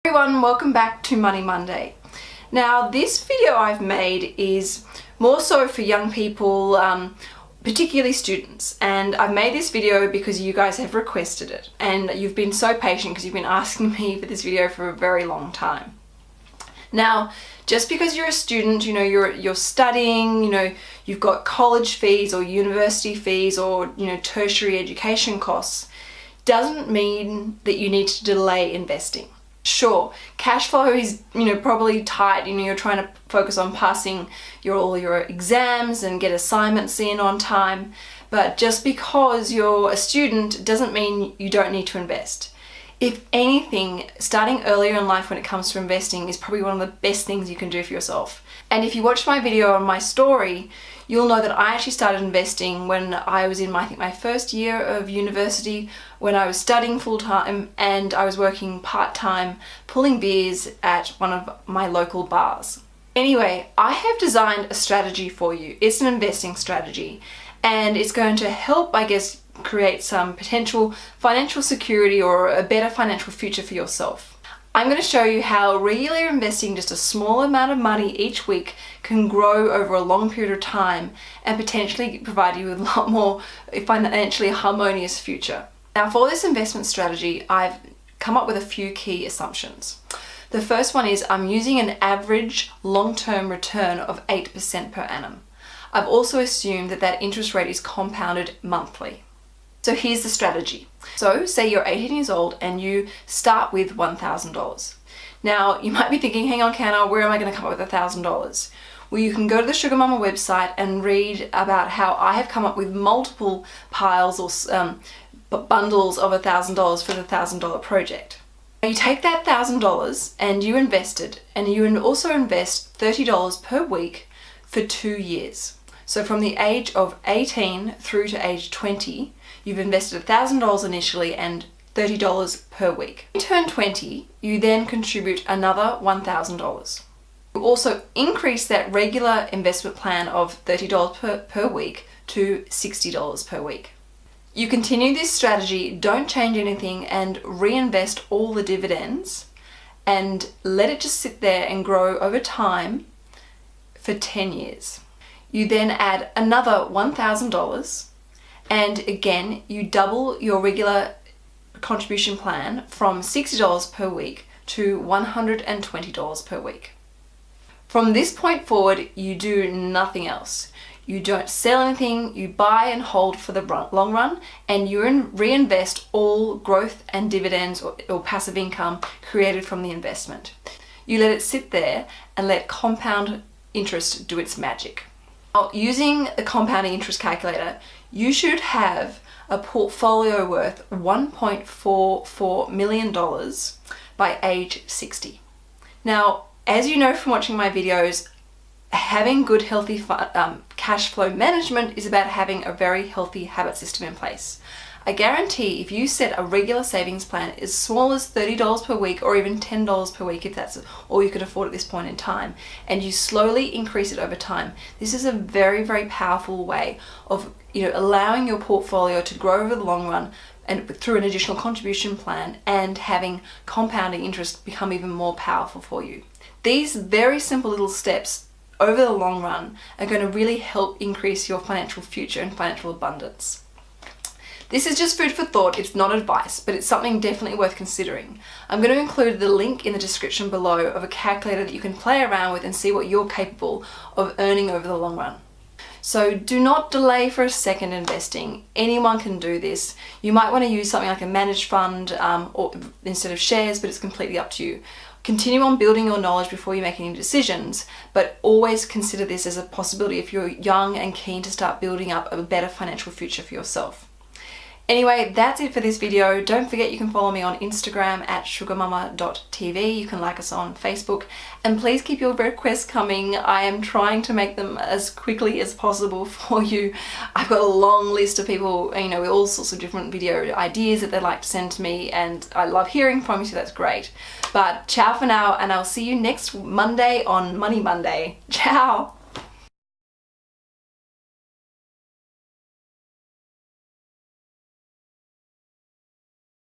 Everyone, welcome back to Money Monday. Now this video I've made is more so for young people, particularly students, and I've made this video because you guys have requested it and you've been so patient because you've been asking me for this video for a very long time. Now just because you're a student, you're studying, you've got college fees or university fees or tertiary education costs, doesn't mean that you need to delay investing. Sure, cash flow is probably tight, you're trying to focus on passing all your exams and get assignments in on time, but just because you're a student doesn't mean you don't need to invest. If anything, starting earlier in life when it comes to investing is probably one of the best things you can do for yourself. And if you watched my video on my story, you'll know that I actually started investing when I was in my first year of university, when I was studying full-time and I was working part-time pulling beers at one of my local bars. Anyway, I have designed a strategy for you. It's an investing strategy and it's going to help, I guess, create some potential financial security or a better financial future for yourself. I'm going to show you how regularly investing just a small amount of money each week can grow over a long period of time and potentially provide you with a lot more financially harmonious future. Now for this investment strategy, I've come up with a few key assumptions. The first one is I'm using an average long-term return of 8% per annum. I've also assumed that interest rate is compounded monthly. So here's the strategy. So say you're 18 years old and you start with $1,000. Now you might be thinking, hang on Canna, where am I going to come up with $1,000? Well, you can go to the Sugar Mama website and read about how I have come up with multiple piles or bundles of $1,000 for the $1,000 project. Now you take that $1,000 and you invest it, and you also invest $30 per week for 2 years. So from the age of 18 through to age 20, you've invested $1,000 initially and $30 per week. When you turn 20, you then contribute another $1,000. You also increase that regular investment plan of $30 per week to $60 per week. You continue this strategy, don't change anything, and reinvest all the dividends and let it just sit there and grow over time for 10 years. You then add another $1,000 and again you double your regular contribution plan from $60 per week to $120 per week. From this point forward, you do nothing else. You don't sell anything, you buy and hold for the long run, and you reinvest all growth and dividends or passive income created from the investment. You let it sit there and let compound interest do its magic. Now, using the compounding interest calculator, you should have a portfolio worth $1.44 million by age 60. Now, as you know from watching my videos, having good healthy cash flow management is about having a very healthy habit system in place. I guarantee if you set a regular savings plan as small as $30 per week or even $10 per week, if that's all you can afford at this point in time, and you slowly increase it over time, this is a very, very powerful way of allowing your portfolio to grow over the long run and through an additional contribution plan and having compounding interest become even more powerful for you. These very simple little steps over the long run are going to really help increase your financial future and financial abundance. This is just food for thought, it's not advice, but it's something definitely worth considering. I'm going to include the link in the description below of a calculator that you can play around with and see what you're capable of earning over the long run. So do not delay for a second investing. Anyone can do this. You might want to use something like a managed fund or instead of shares, but it's completely up to you. Continue on building your knowledge before you make any decisions, but always consider this as a possibility if you're young and keen to start building up a better financial future for yourself. Anyway, that's it for this video. Don't forget you can follow me on Instagram at sugarmama.tv. You can like us on Facebook, and please keep your requests coming. I am trying to make them as quickly as possible for you. I've got a long list of people, with all sorts of different video ideas that they'd like to send to me, and I love hearing from you, so that's great. But ciao for now, and I'll see you next Monday on Money Monday. Ciao!